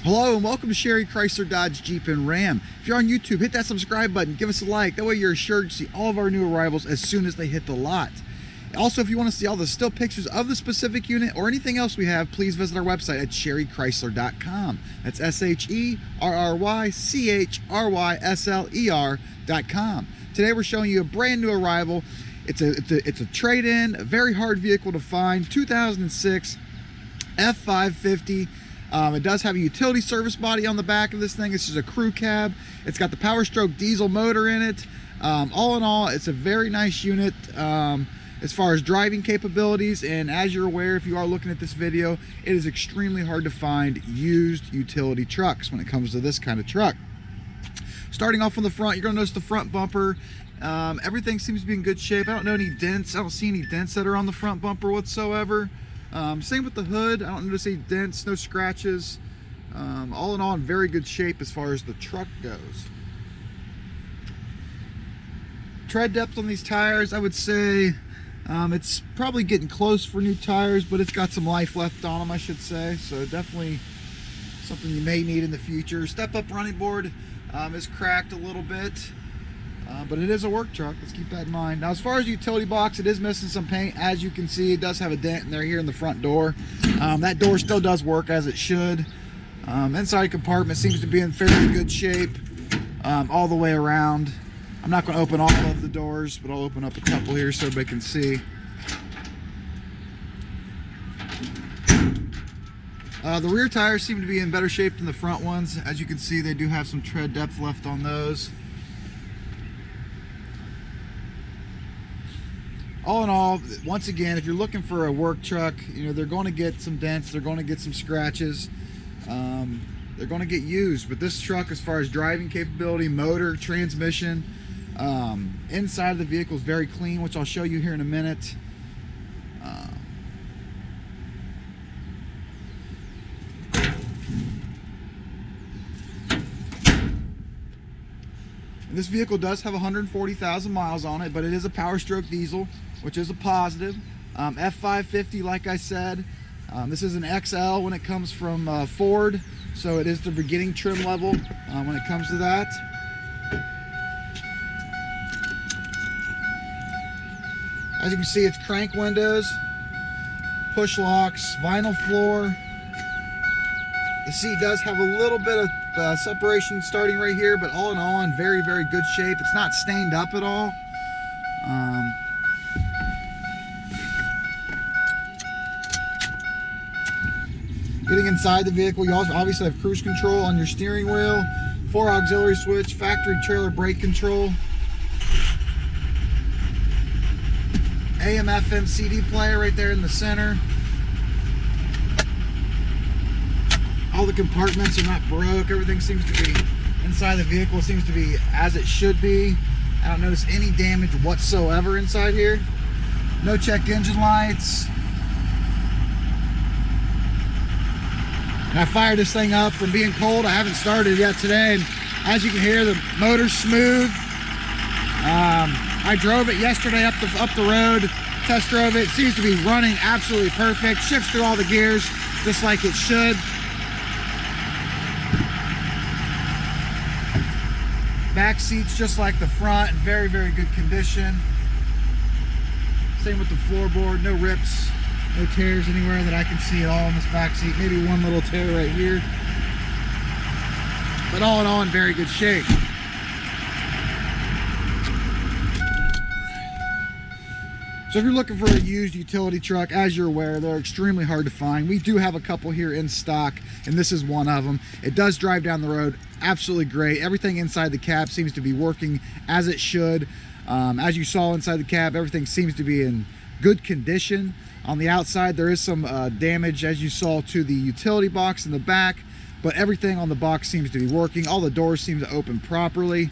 Hello and welcome to Sherry Chrysler Dodge Jeep and Ram. If you're on YouTube, hit that subscribe button, give us a like. That way you're assured to see all of our new arrivals as soon as they hit the lot. Also, if you want to see all the still pictures of the specific unit or anything else we have, please visit our website at sherrychrysler.com. That's SHERRYCHRYSLER.com. Today we're showing you a brand new arrival. It's a trade-in, a very hard vehicle to find, 2006 F-550. It does have a utility service body on the back of this thing. This is a crew cab. It's got the Power Stroke diesel motor in it. All in all, it's a very nice unit as far as driving capabilities. And as you're aware, if you are looking at this video, it is extremely hard to find used utility trucks when it comes to this kind of truck. Starting off on the front, you're going to notice the front bumper. Everything seems to be in good shape. I don't know any dents. I don't see any dents that are on the front bumper whatsoever. Same with the hood. I don't notice any dents, no scratches. All in all, in very good shape as far as the truck goes. Tread depth on these tires, I would say it's probably getting close for new tires, but it's got some life left on them, I should say. So definitely something you may need in the future. Step-up running board is cracked a little bit. But it is a work truck, let's keep that in mind. Now, as far as the utility box, it is missing some paint. As you can see, it does have a dent in there here in the front door. That door still does work as it should. Inside compartment seems to be in fairly good shape all the way around. I'm not going to open all of the doors, but I'll open up a couple here so everybody can see. The rear tires seem to be in better shape than the front ones. As you can see, they do have some tread depth left on those. All in all, once again, if you're looking for a work truck, you know, they're going to get some dents, they're going to get some scratches, they're going to get used. But this truck, as far as driving capability, motor, transmission, inside of the vehicle is very clean, which I'll show you here in a minute. This vehicle does have 140,000 miles on it, but it is a Power Stroke diesel, which is a positive. F-550, like I said. This is an XL when it comes from Ford, so it is the beginning trim level when it comes to that. As you can see, it's crank windows, push locks, vinyl floor. The seat does have a little bit of separation starting right here, but all in all, in very, very good shape. It's not stained up at all. Getting inside the vehicle, you also obviously have cruise control on your steering wheel, 4 auxiliary switch, factory trailer brake control, AM FM CD player right there in the center. All the compartments are not broke. Everything seems to be inside the vehicle, seems to be as it should be. I don't notice any damage whatsoever inside here. No check engine lights. And I fired this thing up from being cold. I haven't started it yet today. And as you can hear, the motor's smooth. I drove it yesterday up the road, test drove it. It seems to be running absolutely perfect. Shifts through all the gears just like it should. Back seats just like the front, in very, very good condition. Same with the floorboard, no rips, no tears anywhere that I can see at all in this back seat. Maybe one little tear right here. But all in all, in very good shape. So if you're looking for a used utility truck, as you're aware, they're extremely hard to find. We do have a couple here in stock, and this is one of them. It does drive down the road absolutely great. Everything inside the cab seems to be working as it should. As you saw inside the cab, everything seems to be in good condition. On the outside, there is some damage, as you saw, to the utility box in the back, but everything on the box seems to be working. All the doors seem to open properly.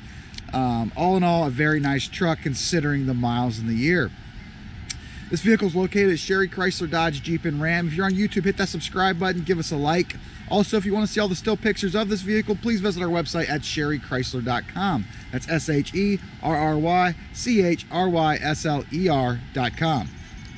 All in all, a very nice truck considering the miles in the year. This vehicle is located at Sherry Chrysler Dodge Jeep and Ram. If you're on YouTube, hit that subscribe button, give us a like. Also, if you want to see all the still pictures of this vehicle, please visit our website at sherrychrysler.com. That's SHERRYCHRYSLER.com.